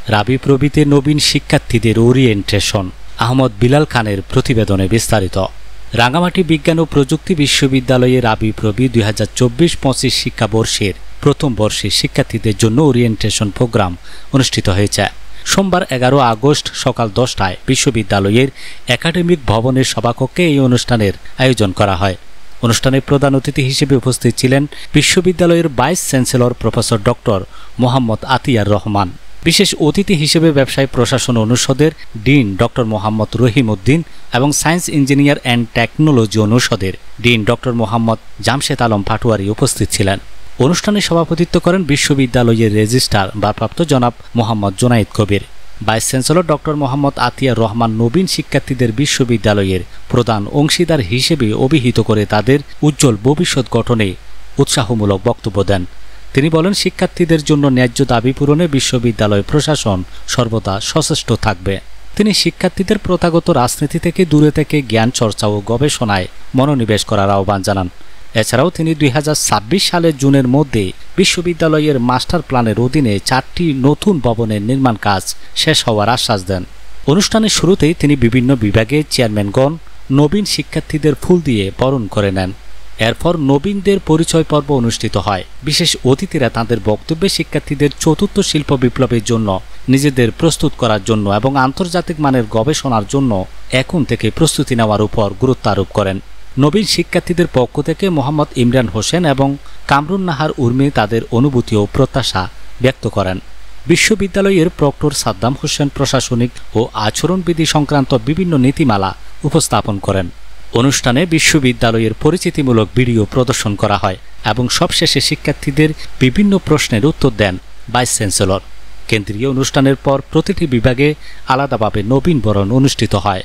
রাবি প্রবিতে নবীন শিক্ষার্থীদের ওরিয়েন্টেশন। আহমদ বিলাল খানের প্রতিবেদনে বিস্তারিত। রাঙামাটি বিজ্ঞান ও প্রযুক্তি বিশ্ববিদ্যালয়ে রাবি প্রবি 2024-25 শিক্ষাবর্ষের প্রথম বর্ষের শিক্ষার্থীদের জন্য ওরিয়েন্টেশন প্রোগ্রাম অনুষ্ঠিত হয়েছে। সোমবার 11 আগস্ট সকাল 10টায় বিশ্ববিদ্যালয়ের একাডেমিক ভবনের সভাকক্ষে এই অনুষ্ঠানের আয়োজন করা হয়। অনুষ্ঠানে প্রধান অতিথি হিসেবে উপস্থিত ছিলেন বিশ্ববিদ্যালয়ের vice chancellor professor doctor Mohammad Atiar Rahman. বিশেষ অতিথি হিসেবে ব্যবসায় প্রশাসন অনুষদের ডিন ডক্টর মোহাম্মদ রহিম উদ্দিন এবং সায়েন্স ইঞ্জিনিয়ার অ্যান্ড টেকনোলজি অনুষদের ডিন ডক্টর মোহাম্মদ জামশেদ আলম পাটোয়ারি উপস্থিত ছিলেন। অনুষ্ঠানে সভাপতিত্ব করেন বিশ্ববিদ্যালয়ের রেজিস্ট্রার ভারপ্রাপ্ত জনাব Mohammad Jonayed Kabir. Vice chancellor doctor Mohammad Atiar Rahman নবীন শিক্ষার্থীদের বিশ্ববিদ্যালয়ের প্রধান অংশীদার হিসেবে অভিহিত করে তাদের উজ্জ্বল ভবিষ্যৎ গঠনে উৎসাহমূলক বক্তব্য দেন। তিনি বলেন, শিক্ষার্থীদের জন্য ন্যায্য দাবি পূরণে বিশ্ববিদ্যালয় প্রশাসন সর্বদা সচেষ্ট থাকবে। তিনি শিক্ষার্থীদের প্রথাগত রাজনীতি থেকে দূরে থেকে জ্ঞান চর্চা ও গবেষণায় মনোনিবেশ করার আহ্বান জানান। এছাড়াও তিনি 2026 সালের জুনের মধ্যে বিশ্ববিদ্যালয়ের মাস্টার প্ল্যানের অধীনে 4টি নতুন ভবনের নির্মাণ কাজ শেষ হওয়ার আশ্বাস দেন। অনুষ্ঠানের শুরুতেই তিনি বিভিন্ন বিভাগের চেয়ারম্যানগণ নবীন শিক্ষার্থীদের ফুল দিয়ে বরণ করে নেন। এরপর নবীনদের পরিচয় পর্ব অনুষ্ঠিত হয়। বিশেষ অতিথিরা তাঁদের বক্তব্যে শিক্ষার্থীদের চতুর্থ শিল্প বিপ্লবের জন্য নিজেদের প্রস্তুত করার জন্য এবং আন্তর্জাতিক মানের গবেষণার জন্য এখন থেকে প্রস্তুতি নেওয়ার উপর গুরুত্ব আরোপ করেন। নবীন শিক্ষার্থীদের পক্ষ থেকে মোহাম্মদ ইমরান হোসেন এবং কামরুন নাহার উর্মি তাদের অনুভূতি ও প্রত্যাশা ব্যক্ত করেন। বিশ্ববিদ্যালয়ের প্রক্টর সাদ্দাম হোসেন প্রশাসনিক ও আচরণবিধি সংক্রান্ত বিভিন্ন নীতিমালা উপস্থাপন করেন। অনুষ্ঠানে বিশ্ববিদ্যালয়ের পরিচিতিমূলক ভিডিও প্রদর্শন করা হয় এবং সবশেষে শিক্ষার্থীদের বিভিন্ন প্রশ্নের উত্তর দেন ভাইস চ্যান্সেলর। কেন্দ্রীয় অনুষ্ঠানের পর প্রতিটি বিভাগে আলাদাভাবে নবীন বরণ অনুষ্ঠিত হয়।